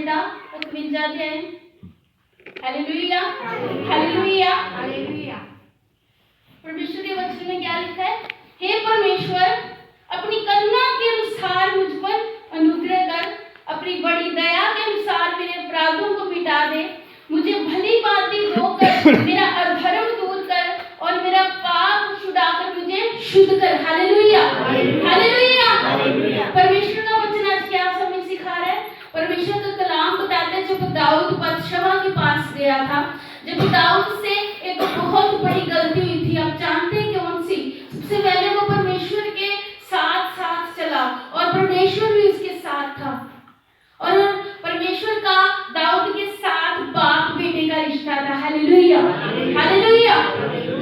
बेटा 51 अध्याय। Hallelujah hallelujah hallelujah. परमेश्वर के वचन में क्या लिखा है? हे परमेश्वर, अपनी करुणा के अनुसार मुझ पर अनुग्रह कर, अपनी बड़ी दया के अनुसार मेरे अपराधों को मिटा दे, मुझे भली भांति धोकर मेरा अधर्म दूर कर और मेरा पाप छुड़ाकर मुझे शुद्ध कर। Hallelujah hallelujah. परमेश्वर का वचन आज क्या हमें सिखा रहा है? परमेश्वर का कलाम बताता है जब दाऊद बतशबा के पास गया था, जब दाऊद से एक बहुत बड़ी गलती हुई थी, आप जानते हैं कौन सी? सबसे पहले वो परमेश्वर के साथ साथ चला और परमेश्वर भी उसके साथ था, और परमेश्वर का दाऊद के साथ बाप बेटे का रिश्ता था। Hallelujah hallelujah.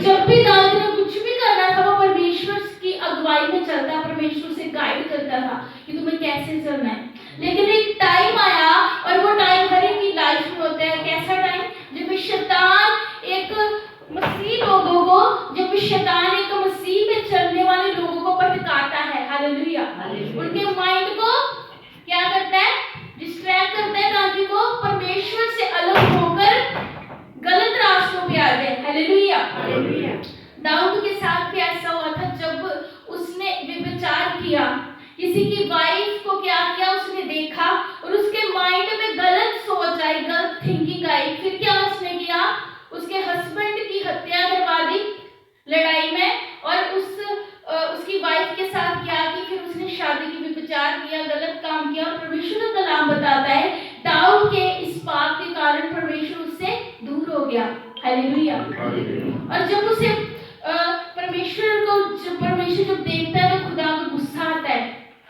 जब भी दाऊद ने कुछ भी करना था वो परमेश्वर की अगुवाई में चलता, परमेश्वर से गाइड करता था कि तुम्हें कैसे चलना है। लेकिन एक टाइम आया, और वो टाइम हर एक की लाइफ में होता है। कैसा टाइम? जब शैतान एक मसीह लोगों को, जब शैतान एक मसीह में चलने वाले लोगों को भटकाता है। हालेलुया। उनके माइंड को क्या करता है? डिस्ट्रैक्ट करता है ताकि वो परमेश्वर से अलग होकर गलत रास्तों पे आ जाए। हालेलुया। दाऊद के साथ भी ऐसा हुआ था, जब उसने व्यभिचार किया, किसी की वाइफ को क्या किया उसने देखा और उसके माइंड में गलत सोच आई, गलत थिंकिंग आई। फिर क्या उसने किया? उसके हस्बैंड की हत्या करवा दी लड़ाई में, और उसकी वाइफ के साथ क्या की? फिर उसने शादी की व्यभिचार किया, गलत काम किया। और परमेश्वर का कलाम बताता है दाऊद के इस पाप के कारण परमेश्वर उससे दूर हो गया। हालेलुया। और जब उसे परमेश्वर जब देखता है तो खुदा को गुस्सा आता है,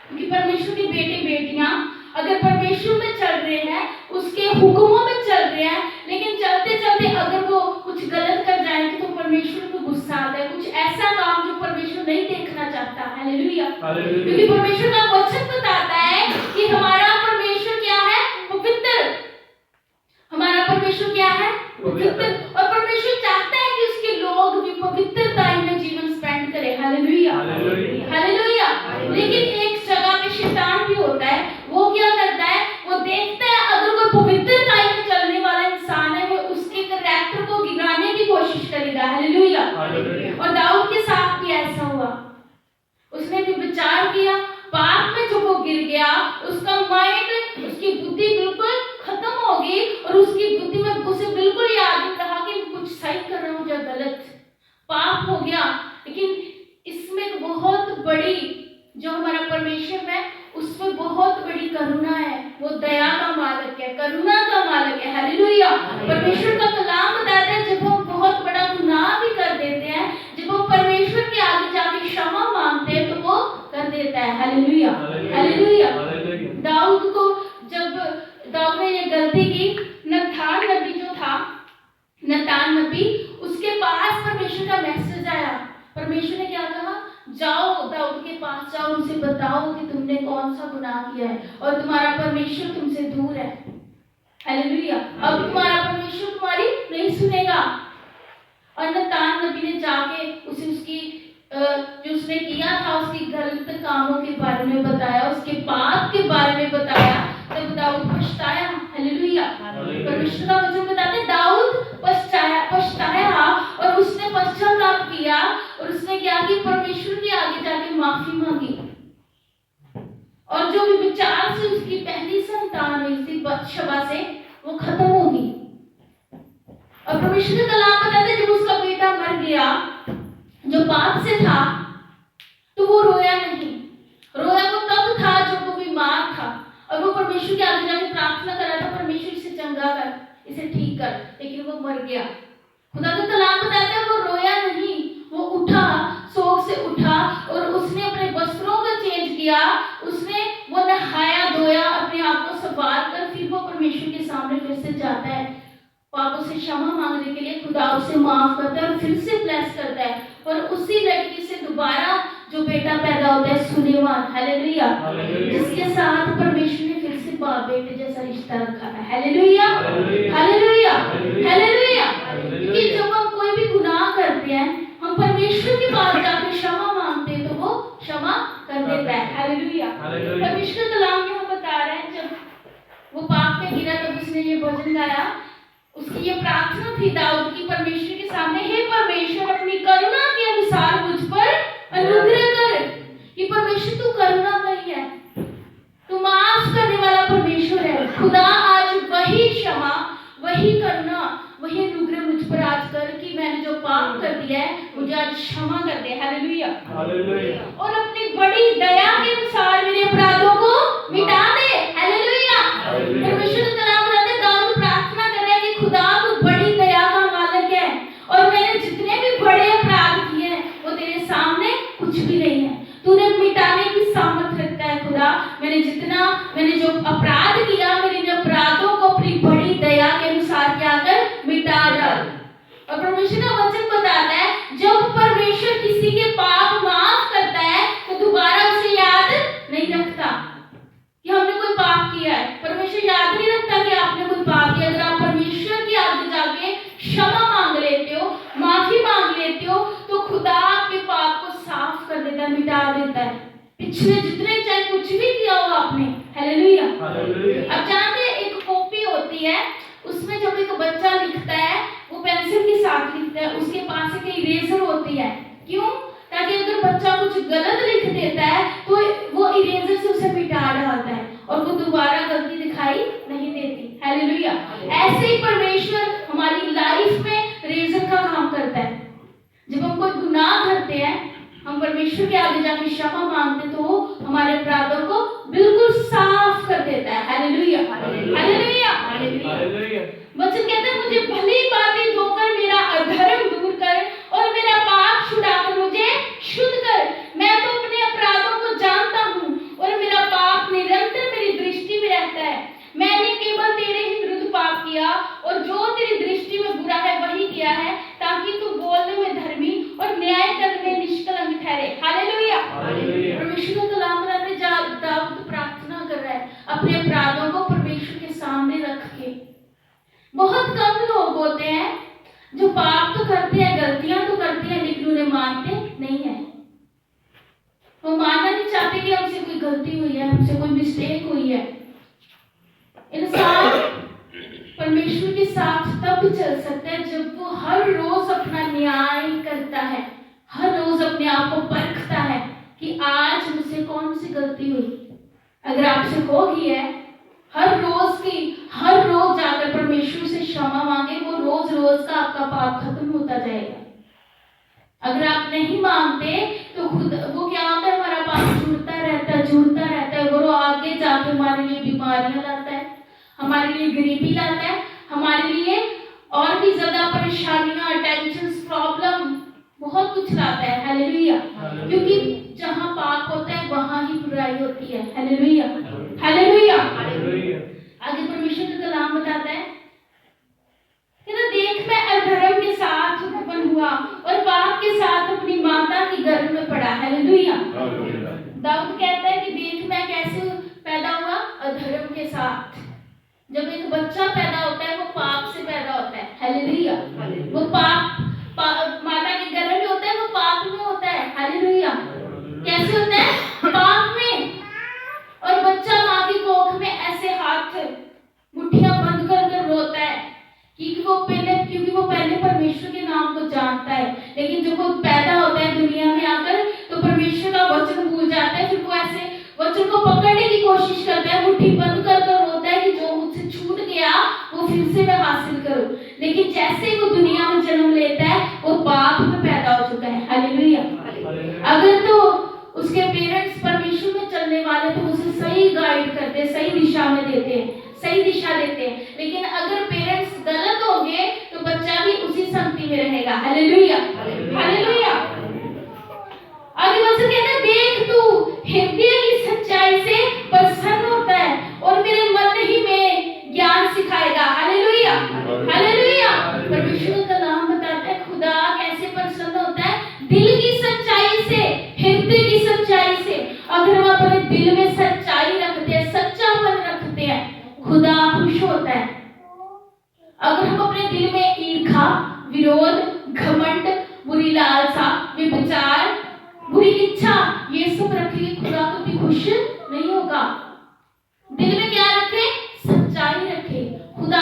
क्योंकि परमेश्वर के बेटे बेटियां अगर परमेश्वर में चल रहे हैं, उसके हुक्मों में चल रहे हैं, लेकिन चलते चलते अगर वो कुछ गलत कर जाएंगे तो परमेश्वर को गुस्सा आता है, कुछ ऐसा काम जो परमेश्वर नहीं देखना चाहता। हालेलुया। क्योंकि परमेश्वर का वचन बताता है कि हमारा परमेश्वर क्या है? पवित्र। हमारा परमेश्वर क्या है? पवित्र। और परमेश्वर चाहता है कि उसके लोग भी पवित्रता में जीवन स्पेंड करें। Hallelujah hallelujah. लेकिन एक जगह पे शैतान भी होता है, वो क्या करता है? वो देखता है अगर कोई पवित्रता में चलने वाला इंसान है, वो उसके कैरेक्टर को गिराने की कोशिश करेगा। हालेलुया। और दाऊद के साथ भी ऐसा हुआ, उसने भी विचार किया, पाप में जब वो गिर गया, उसका माइंड, उसकी बुद्धि बिल्कुल खत्म हो गई, और उसकी बुद्धि में उसे बिल्कुल याद नहीं रहा कि कुछ सही कर रहा हूं या गलत। पाप हो गया। लेकिन इसमें बहुत बड़ी जो हमारा परमेश्वर है, उसमें बहुत बड़ी करुणा है। वो दया का मालिक है, करुणा का मालिक है। हालेलुया। परमेश्वर का कलाम बताता है जब हम बहुत बड़ा गुनाह भी कर देते हैं, जब हम परमेश्वर के आगे जाके क्षमा मांगते हैं तो वो कर देता है। Hallelujah hallelujah. दाऊद को जब दाऊद ने ये गलती की, नतान नबी जो था, नतान नबी, उसके पास परमेश्वर का मैसेज आया। परमेश्वर ने क्या कहा? जाओ दाऊद के पास जाओ, उनसे बताओ कि तुमने कौन सा गुनाह किया है और तुम्हारा परमेश्वर तुमसे दूर है। हालेलुया। अब तुम्हारा परमेश्वर तुम्हारी नहीं सुनेगा। और नतान नबी ने जाके उसे उसकी जो उसने किया था, उसकी गलत कामों के बारे में बताया, उसके पाप के बारे में बताया। तब दाऊद पछताया। हालेलुया। परमेश्वर का वचन बताता है दाऊद पछताया और उसने पश्चाताप किया, और उसने क्या कि परमेश्वर के आगे जाके माफी मांगी। और जो भी विचार से उसकी पहली संतान हुई थी बतशबा से, वो खत्म हो गई। और परमेश्वर का कलाम बताता है जब उसका बेटा मर गया जो पाप से था, तो वो रोया नहीं। रोया वो तब था जब वो बीमार था, और वो परमेश्वर के आगे जाके प्रार्थना कर रहा था, परमेश्वर इसे चंगा कर, इसे ठीक कर, लेकिन वो मर गया। खुदा का कलाम बताता है वो रोया नहीं, वो उठा, शोक से उठा, और उसने अपने वस्त्रों को चेंज किया, उसने वो नहाया धोया, अपने आप को संवार कर फिर वो परमेश्वर के सामने फिर से जाता है, पापों से क्षमा मांगने के लिए। खुदा उसे माफ करता है और फिर से ब्लेस करता है, और उसी लड़की से दोबारा जो बेटा पैदा होता है सुलेमान। हालेलुया। जिसके साथ परमेश्वर ने फिर से बाप बेटे जैसा रिश्ता रखा है। Hallelujah hallelujah hallelujah. क्योंकि जब हम कोई भी गुनाह करते हैं, हम परमेश्वर के पास जाकर क्षमा मांगते हैं तो वो क्षमा कर देता है। हालेलुया। परमेश्वर कलाम में हम बता रहे हैं जब वो पाप में गिरा जिसने ये भजन गाया, उसकी ये प्रार्थना थी दाऊद की परमेश्वर के सामने, हे परमेश्वर अपनी करुणा के अनुसार मुझ पर अनुग्रह कर। कि परमेश्वर तू करुणामयी है, तू माफ करने वाला परमेश्वर है। खुदा आज वही क्षमा, वही करुणा, वही अनुग्रह मुझ पर आज कर कि मैंने जो पाप कर दिया है मुझे आज क्षमा कर दे। Hallelujah, hallelujah. और अपनी बड़ी दया के अनुसार मेरे अपराधों को मिटा दे। हालेलुया। परमेश्वर का नाम लेते दाऊद प्रार्थना कर रहे हैं कि खुदा तू बड़ी दया का मालिक है और मैंने जितने भी बड़े अपराध किए हैं वो तेरे सामने कुछ भी नहीं है। तूने मिटाने की सामर्थ रखता है खुदा। मैंने जो अपराध किया, मेरे अपराधों को अपनी बड़ी दया के अनुसार क्या कर मिटा डाल। और परमेश्वर का वचन बताता है जब परमेश्वर किसी के पाप माफ करता है तो दोबारा उसे याद नहीं रखता कि हमने कोई पाप किया है। परमेश्वर याद नहीं रखता कि आपने कोई पाप किया। अगर आप परमेश्वर के आगे जाके क्षमा मांग लेते हो, माफी मांग लेते हो, तो खुदा आपके पाप को साफ कर देता है, मिटा देता है, पिछले जितने चाहे कुछ भी किया हो आपने। हालेलुया। अब जानते हैं एक कॉपी होती है, उसमें जब एक बच्चा लिखता है वो पेंसिल के साथ लिखता है, उसके पास एक इरेजर होती है। क्यों? ताकि अगर बच्चा कुछ गलत लिख देता है तो वो इरेजर से उसे मिटा डालता है और वो दोबारा गलती दिखाई नहीं देती। हालेलुया। ऐसे ही परमेश्वर हमारी लाइफ में इरेजर का काम करता है। जब हम कोई गुनाह करते हैं, हम परमेश्वर के आगे जाके क्षमा मांगते तो वो हमारे अपराधों को बिल्कुल साफ कर देता है। Hallelujah, hallelujah, hallelujah. वचन कहता है मुझे भली बातें धोकर मेरा अधर्म दूर कर और मेरा पाप छुड़ाकर मुझे शुद्ध कर। मैं तो अपने अपराधों को जानता हूँ और मेरा पाप निरंतर मेरी दृष्टि में रहता है। मैंने केवल तेरे ही विरुद्ध पाप किया और जो तेरी दृष्टि में बुरा है वही किया है, ताकि तू बोलने में धर्मी और न्याय करने में निष्कलंक ठहरे। हालेलुया। परमेश्वर का कलाम में दाऊद प्रार्थना कर रहा है अपने अपराधों को परमेश्वर के सामने रख के। बहुत कम लोग होते हैं जो पाप तो करते हैं, गलतियां तो करते हैं, लेकिन उन्हें मानते नहीं है। वो मानना नहीं चाहते कि हमसे कोई गलती हुई है, हमसे कोई मिस्टेक हुई है। इंसान परमेश्वर के साथ तब चल सकता है जब वो हर रोज अपना न्याय करता है, हर रोज अपने आप को परखता है कि आज मुझसे कौन सी गलती हुई। अगर आपसे हो गई है, हर रोज जाकर परमेश्वर से क्षमा मांगे, वो रोज रोज का आपका पाप खत्म होता जाएगा। अगर आप नहीं मांगते तो खुद वो क्या होता है, हमारा पाप जुड़ता रहता है। वो आगे जाके हमारे लिए बीमारियां लाता है, हमारे लिए गरीबी लाता है, हमारे लिए और भी ज्यादा परेशानियां, टेंशन, प्रॉब्लम, बहुत कुछ लाता है। हालेलुया। क्योंकि जहाँ पाप होता है वहाँ ही बुराई होती है। Hallelujah, hallelujah. आगे परमेश्वर का कलाम बताता है कि ना देख मैं अधर्म के साथ उत्पन्न हुआ और पाप के साथ अपनी माता की गर्भ में पड़ा। हालेलुया। दाऊद कहता है कि देख मैं कैसे पैदा हुआ, अधर्म के साथ। जब एक बच्चा पैदा होता है वो पाप से पैदा होता है। हालेलुया। वो पाप माता के गर्भ में होता है, वो पाप में होता है। हालेलुया। कैसे होता है? पाप में। और बच्चा माँ की कोख में ऐसे हाथ मुट्ठियां बंद कर कर रोता है क्योंकि वो पहले परमेश्वर के नाम को जानता है। लेकिन जब वो पैदा होता है दुनिया में आकर तो परमेश्वर का वचन भूल जाता है। फिर वो ऐसे वचन को पकड़ने की कोशिश करता है, मुट्ठी बंद कर कर रोता है कि जो मुझसे छूट गया वो फिर से मैं हासिल करूं। लेकिन जैसे ही वो दुनिया में जन्म लेता है वो पाप में पैदा हो चुका है। हालेलुया। अगर तो उसके पेरेंट्स परमेश्वर में चलने वाले तो उसे सही गाइड करते, सही दिशा में देते हैं, सही दिशा देते हैं। लेकिन अगर पेरेंट्स गलत होंगे तो बच्चा भी उसी संगति में रहेगा। Hallelujah, hallelujah. आगे वचन कहता है देख तू हृदय की सच्चाई से प्रसन्न होता है और मेरे मन ही में ज्ञान सिखाएगा। Hallelujah, hallelujah. परमेश्वर का नाम बताता है खुदा कैसे प्रसन्न होता है, दिल की सच्चाई से, हृदय की सच्चाई से। अगर हम अपने दिल में सच्चाई रखते हैं, सच्चापन रखते हैं, खुदा खुश होता है। अगर हम अपने दिल में ईर्ष्या, विरोध, घमंड, बुरी लालसा, विचार, बुरी इच्छा ये सब रखेंगे, खुदा कभी खुश नहीं होगा। दिल में क्या रखे? सच्चाई रखे। खुदा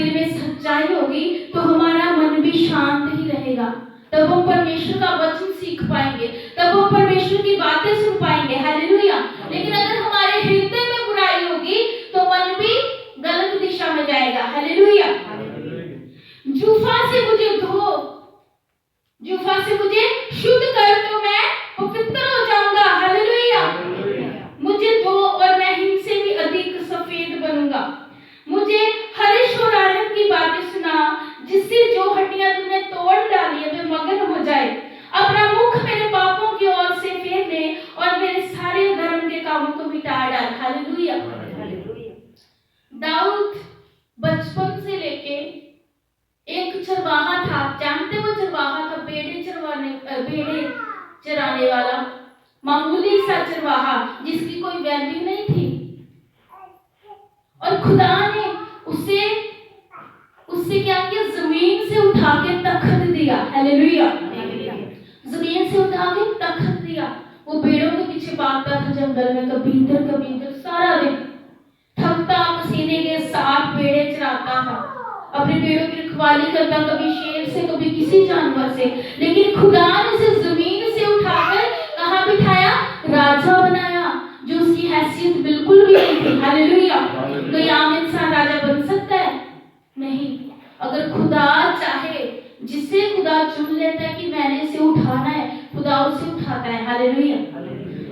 दिल में सच्चाई होगी तो हमारा मन भी शांत ही रहेगा। तब हम परमेश्वर का वचन सीख पाएंगे, तब हम परमेश्वर की बातें सुन पाएंगे। हालेलुया। लेकिन अगर हमारे हृदय में बुराई होगी तो मन भी गलत दिशा में जाएगा। हालेलुया। जूफा से मुझे धो, जूफा से मुझे शुद्ध कर तो मैं पवित्र हो जाऊंगा। हालेलुया। मुझे धो और मैं हिम से भी अधिक सफेद बनूंगा। मुझे हर्ष और आनंद की बातें सुना, जिससे जो हड्डियां तुमने तोड़ डाली है वे मगन हो जाए। अपना मुख मेरे पापों की ओर से फेर ले और मेरे सारे धर्म के कामों को मिटा डाल। हालेलुया। दाऊद बचपन से लेके एक चरवाहा था, जानते वो चरवाहा था, भेड़े चराने वाला, मामूली सा चरवाहा जिसकी कोई वैल्यू नहीं थी। और खुदा ने उससे क्या किया, जमीन से उठा के तख्त दिया। हालेलुया। जमीन से उठा के तख्त दिया। वो भेड़ों के पीछे भागता था जंगल में, कभी इधर सारा दिन थकता पसीने के साथ भेड़े चराता था, अपने भेड़ों की रखवाली करता, कभी शेर से कभी किसी जानवर से। लेकिन खुदा ने उसे जमीन से उठाकर कहाँ बिठाया, राजा बनाया, जो उसकी हैसियत बिल्कुल भी नहीं थी। हालेलुया। कोई आम इंसान राजा बन सकता है? नहीं। अगर खुदा चाहे, जिसे खुदा चुन लेता है कि मैंने इसे उठाना है, खुदा उसे उठाता है। हालेलुया।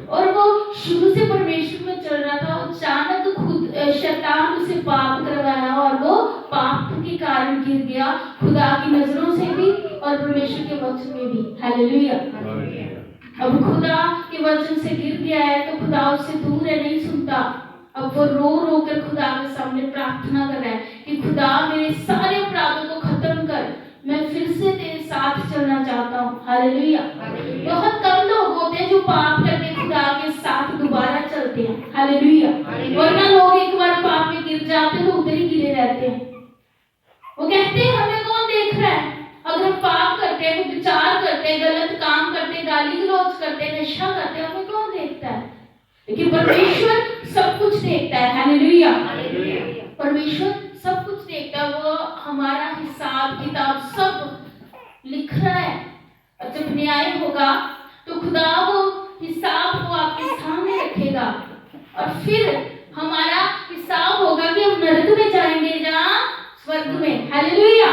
और वो शुरू से परमेश्वर में चल रहा था, अचानक खुद शैतान उसे पाप करवाया और वो पाप के कारण गिर गया, खुदा की नजरों से भी और परमेश्वर के वचन में भी। हालेलुया। अब खुदा के वचन से गिर गया है तो खुदा उससे दूर है, नहीं सुनता। अब वो रो रो कर खुदा के सामने प्रार्थना कर रहा है कि खुदा मेरे सारे अपराधों को खत्म कर, मैं फिर से तेरे साथ चलना चाहता हूँ। हालेलुया। बहुत कम लोग होते हैं जो पाप करके खुदा के साथ दोबारा चलते हैं। हालेलुया। वरना लोग एक बार पाप में गिर जाते हैं तो उधर ही गिरे रहते हैं। वो कहते हैं हमें कौन देख रहा है। अगर हम पाप करते हैं, विचार करते हैं, गलत काम करते हैं, गाली गलौज करते हैं, नशा करते हैं, हमें कौन देखता है? लेकिन परमेश्वर सब कुछ देखता है। हालेलुया। परमेश्वर सब कुछ देखता है, वो हमारा हिसाब किताब सब लिख रहा है। और जब न्याय होगा तो खुदा वो हिसाब को आपके सामने रखेगा और फिर हमारा हिसाब होगा कि हम नरक में जाएंगे या स्वर्ग में। हालेलुया।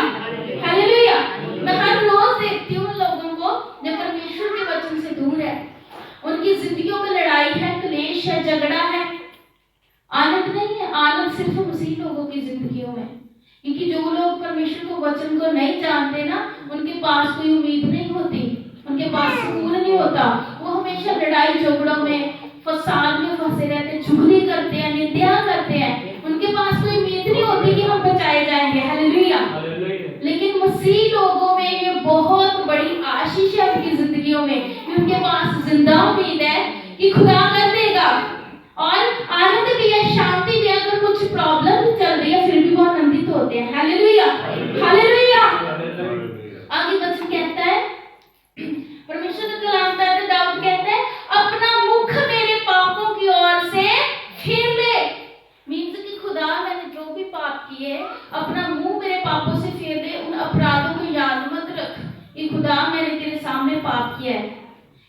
हालेलुया। मैं हर रोज देखती हूँ लोगों को जो परमेश्वर के वचन से दूर है, उनकी जिंदगियों में लड़ाई है, क्लेश है, झगड़ा है, आनंद नहीं है। आनंद सिर्फ मसीह लोगों की जिंदगियों में, क्योंकि जो लोग परमेश्वर को वचन को नहीं जानते ना, उनके पास कोई उम्मीद नहीं होती, उनके पास सुकून नहीं होता। वो हमेशा लड़ाई झगड़ों में, फसाद में फंसे रहते, चुगली करते हैं, निंदा करते हैं। उनके पास कोई उम्मीद नहीं होती कि हम बचाए जाएंगे। हालेलुया। लेकिन मसीह लोगों में ये बहुत बड़ी आशीष है उनकी जिंदगियों में, कि उनके पास जिंदा उम्मीद है कि खुदा कर देगा। और आनंद भी है, शांति भी है। अगर कुछ प्रॉब्लम चल रही है फिर भी वो आनंदित होते हैं। हालेलुया। हालेलुया। आगे वचन कहता है, परमेश्वर का कलाम कहता है, दाऊद कहता है अपना मुख मेरे पापों की ओर से फेर ले। मीन्स कि खुदा मैंने जो भी पाप किए, अपना मुंह मेरे पापों से फेर ले। उन अपराधों को याद मत रख कि खुदा मैंने तेरे सामने पाप किया है।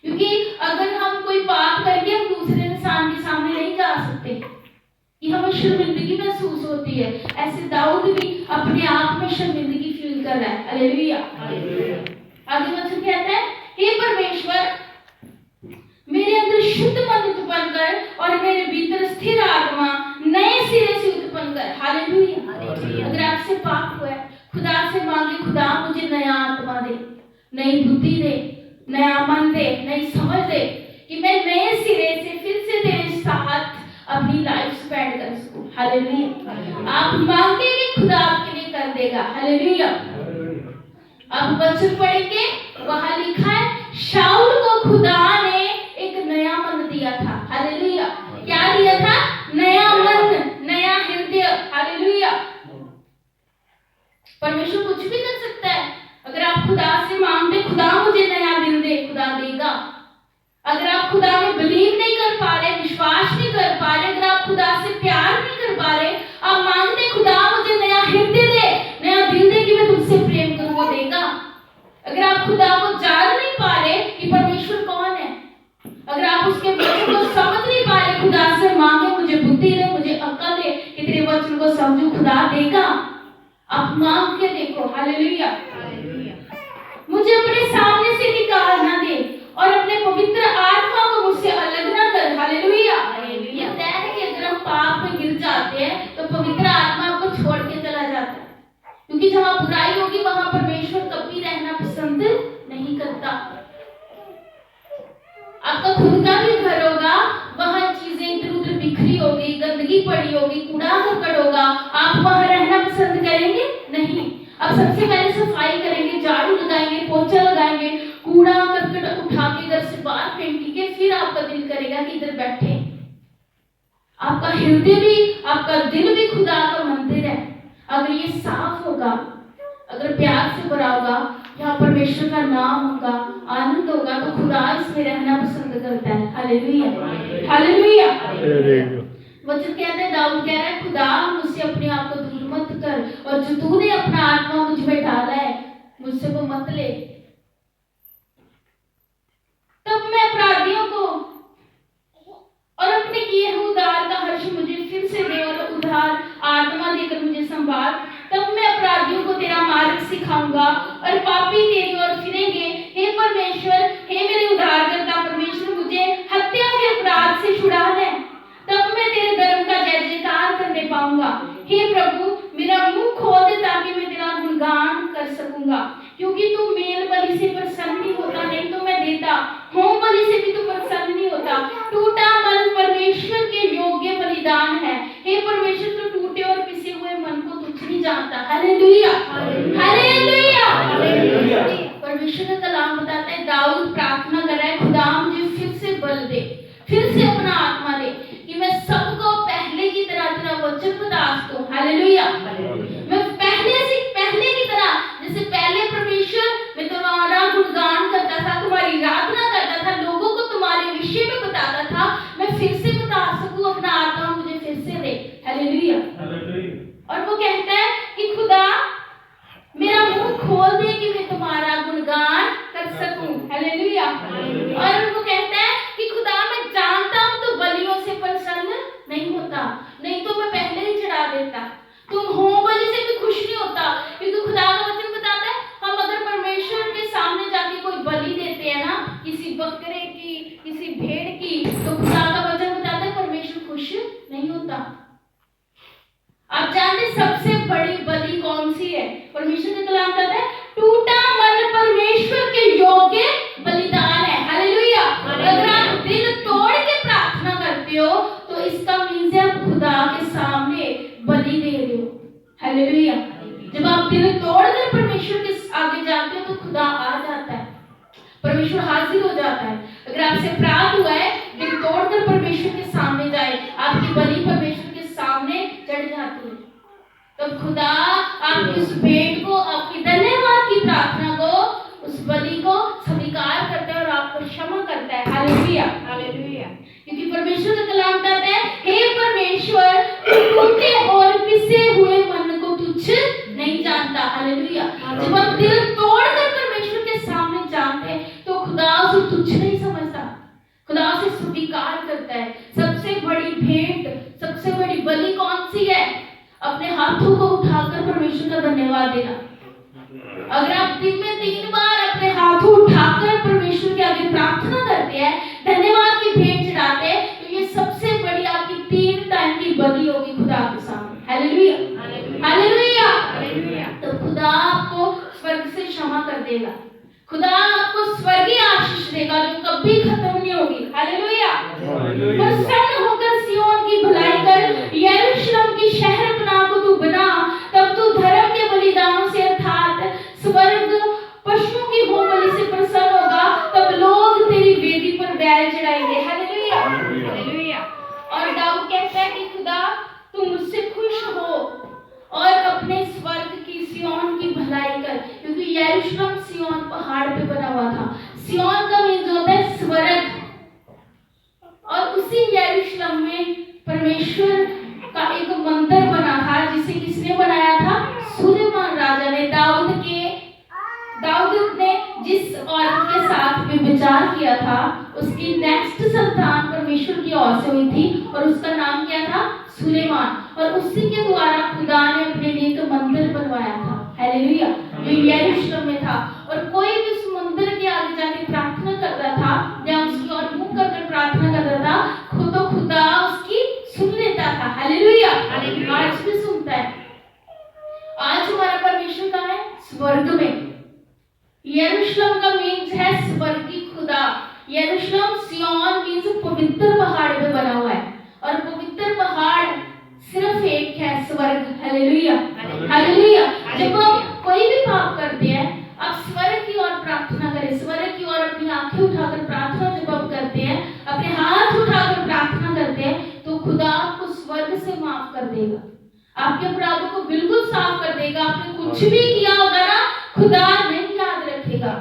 क्योंकि अगर हम कोई पाप करके हम दूसरे इंसान के सामने नहीं जा सकते, कि हमें शर्मिंदगी महसूस होती है। ऐसे दाऊद भी अपने आप में शर्मिंदगी फील कर रहा है। हालेलुया। आगे वचन कहता है, हे परमेश्वर मेरे अंदर शुद्ध मन उत्पन्न कर और मेरे भीतर स्थिर आत्मा नए सिरे से उत्पन्न कर। हालेलुया। अगर आपसे पाप हुआ है, खुदा से मांगे, खुदा मुझे नया आत्मा दे, नई बुद्धि दे, नया मन दे, नई समझ दे, कि मैं नए सिरे से फिर से तेरे साथ अपनी लाइफ स्पेंड कर सकूं। हालेलुया। आप मांगेंगे, खुदा आपके लिए कर देगा। हालेलुया। अब वचन पढ़ेंगे, वहां लिखा है शाऊल को खुदा ने एक नया मन दिया था। हालेलुया। क्या दिया था? नया मन, नया हृदय। हालेलुया। परमेश्वर कुछ भी कर सकता है। अगर आप खुदा से मांगते, खुदा मुझे नया दिल दे, खुदा देगा। अगर आप खुदा में बिलीव नहीं कर पा रहे, विश्वास नहीं कर पा रहे, अगर आप खुदा से प्यार नहीं कर पा रहे, आप मांगते खुदा मुझे नया हृदय दे, को समझू, खुदा देगा। आप मांग के देखो। हालेलुया। मुझे अपने सामने से निकाल ना दे और अपने पवित्र आत्मा को मुझसे अलग ना कर। हालेलुया। ये तय है कि अगर हम पाप में गिर जाते हैं तो पवित्र आत्मा को छोड़ के चला जाता है, क्योंकि जहां बुराई होगी वहां परमेश्वर कभी रहना पसंद नहीं करता। आपका खुद का भी घर होगा, वहां चीजें इधर उधर बिखरी होगी, गंदगी पड़ी होगी, कूड़ा करकट होगा, आप वहां रहना पसंद करेंगे नहीं। अब सबसे पहले सफाई करेंगे, झाड़ू लगाएंगे, पोछा लगाएंगे, कूड़ा करकट उठा के घर से बाहर फेंकेंगे, फिर आपका दिल करेगा कि इधर बैठे। आपका हृदय भी, आपका दिल भी खुदा का मंदिर है। अगर ये साफ होगा, अगर प्यार से भरा होगा, यहाँ परमेश्वर का नाम होगा, आनंद होगा, तो खुदा इसमें रहना पसंद करता है। हालेलुया। हालेलुया। वचन कहते हैं, दाऊद कह रहा है, खुदा मुझसे अपने आप को दूर मत कर, और जो तूने अपना आत्मा मुझ में डाला है मुझसे वो मत ले। तब मैं अपराधियों को और अपने किए हुए उद्धार का हर्ष मुझे फिर से दे और उद्धार आत्मा देकर मुझे संभाल। तब मैं अपराधियों को तेरा मार्ग सिखाऊंगा और पापी तेरी ओर फिरेंगे। हे परमेश्वर, हे मेरे उद्धारकर्ता परमेश्वर, मुझे हत्या के अपराध से छुड़ा ले, तब मैं तेरे धर्म का जय जयकार करने पाऊंगा। हे प्रभु, मेरा मुंह खोल दे ताकि मैं तेरा गुणगान कर सकूंगा, क्योंकि तू मेल बलि से प्रसन्न नहीं होता, नहीं तो मैं देता। होम बलि से भी तू प्रसन्न नहीं होता। टूटा मन परमेश्वर के योग्य बलिदान है। हे परमेश्वर, तू टूटे और पिसे हुए मन को तुच्छ नहीं जानता। हालेलुया। हालेलुया। परमेश्वर का कलाम बताता है, दाऊद प्रार्थना कर रहा है, खुदा मुझे फिर से बल दे, फिर से अपना आत्मा दे, कि मैं सबको पहले की तरह तेरा वचन बता सकूं। हालेलुया। मैं पहले की तरह, जैसे पहले परमेश्वर मैं तुम्हारा गुणगान करता था, तुम्हारी आराधना करता था, लोगों को तुम्हारे विषय में बताता था, मैं फिर से बता सकूं, अपना आत्मा मुझे फिर से दे। हालेलुया। और वो कहता है कि खुदा मेरा मुंह खोल दे कि मैं तुम्हारा गुणगान कर सकूं। हालेलुया। और वो कहता है कि खुदा मैं जानता हूं तो बलियों से प्रसन्न नहीं होता, नहीं तो मैं पहले ही चढ़ा देता। तुम होम बलि से भी खुश नहीं होता, क्योंकि खुदा का वचन बताता है, हम अगर परमेश्वर के सामने जाके कोई बलि देते हैं ना, किसी बकरे की, किसी भेड़ की, तो खुदा का वचन बताता है परमेश्वर खुश नहीं होता। आप जानते सबसे बड़ी बलि कौन सी है? परमेश्वर का कलाम कहता है, टूटा मन परमेश्वर के योग्य बलिदान है। हालेलुया। अगर आप दिल तोड़ के प्रार्थना करते हो तो इसका मीन्स है आप खुदा के सामने बलि दे रहे हो। हालेलुया। जब आप दिल तोड़कर परमेश्वर के आगे जाते हो तो खुदा आ जाता है, परमेश्वर हाजिर हो जाता है। अगर आपसे अपराध हुआ है, दिल तोड़कर परमेश्वर के सामने जाए, आपकी बलि परमेश्वर के सामने चढ़ जाती है, तो खुदा आपकी उस भेंट को, आपकी धन्यवाद की प्रार्थना को, उस बलि को स्वीकार करता है और आपको क्षमा करता है। हालेलुया। हालेलुया। क्योंकि परमेश्वर का कलाम कहता है, हे परमेश्वर, टूटे और पिसे हुए मन को तुच्छ नहीं जानता। हालेलुया। जब आप दिल तोड़कर परमेश्वर के सामने जाते हैं तो खुदा उसे तुच्छ नहीं समझता, खुदा उसे स्वीकार करता है। सबसे बड़ी भेंट, सबसे बड़ी बलि कौन सी है? अपने हाथों को उठाकर परमेश्वर का धन्यवाद देना। अगर आप दिन में 3 बार अपने हाथों उठाकर परमेश्वर के आगे प्रार्थना करते हैं, धन्यवाद की भेंट चढ़ाते हैं, तो ये सबसे बड़ी आपकी 3 टाइम की बलि होगी खुदा के सामने। हालेलुया। हालेलुया। तो खुदा आपको स्वर्ग से क्षमा कर देगा, खुदा आपको स्वर्गीय आशीष देगा जो कभी खत्म नहीं होगी। हालेलुया। प्रसन्न होकर सिय्योन की भलाई कर, यरूशलेम की शहरपनाह को तू बना, तब तू धर्म के बलिदानों से अर्थात स्वर्ग पशुओं की होम बलि से प्रसन्न होगा, तब लोग तेरी वेदी पर बैल चढ़ाएंगे। हालेलुया। हालेलुया। और दाऊद कहता है कि खुदा तू मुझसे खुश हो और अपने स्वर्ग की सिय्योन की भलाई कर, क्योंकि यरूशलेम सिय्योन पहाड़ पे बना हुआ था। सिय्योन का मीन्स होता है स्वर्ग, और उसी यरूशलेम में परमेश्वर का एक मंदिर बना था, जिसे किसने बनाया था? सुलेमान राजा ने। दाऊद ने जिस औरत के साथ व्यभिचार किया था, उसकी नेक्स्ट संतान परमेश्वर की ओर से हुई थी, और उसका नाम क्या था? सुलेमान, और उसी के द्वारा खुदा ने अपने लिए तो मंदिर बनवाया था, हालेलुया, जो यरूशलेम में था। और कोई भी उस मंदिर के आगे जाके प्रार्थना करता था या उसकी ओर मुंह करके प्रार्थना करता था, तो खुदा उसकी सुन लेता था, हालेलुया। आज भी सुनता है। आज हमारा परमेश्वर कहाँ है? स्वर्ग में। यरूशलेम का मीन्स है स्वर्गीय खुदा। यरूशलेम, सिय्योन मीन्स पवित्र पहाड़ पे बना हुआ है, और पवित्र पहाड़ सिर्फ एक है, स्वर्ग, हालेलुया, हालेलुया। जब हम कोई भी पाप करते हैं, आप स्वर्ग की ओर प्रार्थना करें, स्वर्ग की ओर अपनी आंखें उठाकर प्रार्थना जब आप करते हैं, अपने हाथ उठाकर प्रार्थना करते हैं, तो खुदा आपको स्वर्ग से माफ कर देगा, आपके अपराधों को बिल्कुल साफ कर देगा। आपने कुछ भी किया होगा ना, खुदा नहीं याद रखेगा।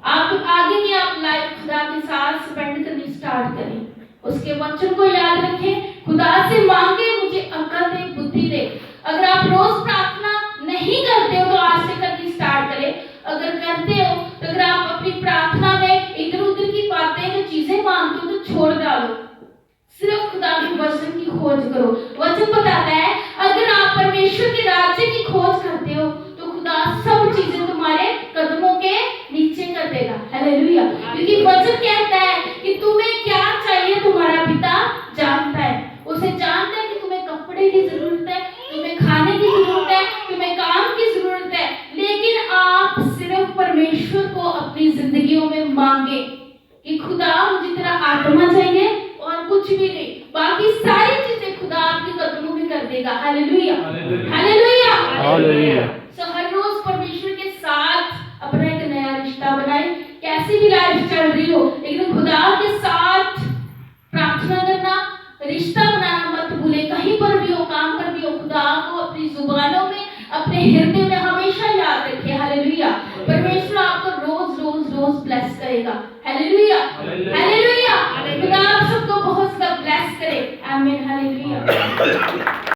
आप आगे की आप लाइफ खुदा के साथ स्पेंड करनी स्टार्ट करें, उसके वचन को याद रखें, खुदा से मांगे मुझे अकल दे, बुद्धि दे। अगर आप रोज प्रार्थना नहीं करते हो तो आज से करनी स्टार्ट करें। अगर करते हो तो अगर आप अपनी प्रार्थना में इधर उधर की बातें जो चीजें मांगते हो तो छोड़ डालो, सिर्फ खुदा के वचन की खोज करो। वचन बताता है अगर आप परमेश्वर के राज्य की खोज करते हो तो खुदा सब चीजें तुम्हारे कदमों के नीचे कर देगा, हालेलुया। क्योंकि वचन कहता है कि तुम्हें क्या चाहिए तुम्हारा पिता जानता है। उसे जानता है कि तुम्हें कपड़े की जरूरत है, तुम्हें खाने की जरूरत है, तुम्हें काम की जरूरत है, लेकिन आप सिर्फ परमेश्वर को अपनी जिंदगियों में मांगे कि खुदा मुझे तेरा आत्मा चाहिए और कुछ भी नहीं, बाकी सारी चीजें खुदा आपके कदमों में कर देगा, हालेलुया, हालेलुया, हालेलुया। सो हर रोज परमेश्वर के साथ अपना एक नया रिश्ता बनाए। कैसी भी लाइफ चल रही हो, लेकिन खुदा के साथ प्रार्थना करना, रिश्ता बनाना मत भूले। कहीं पर भी हो, काम पर भी हो, खुदा को अपनी जुबानों में, अपने हृदय में हमेशा याद रखे, हालेलुया। परमेश्वर आपको रोज रोज रोज ब्लेस करेगा, हालेलुया, हालेलुया। खुदा आप सबको बहुत ज्यादा ब्लेस करे, आमीन, हालेलुया।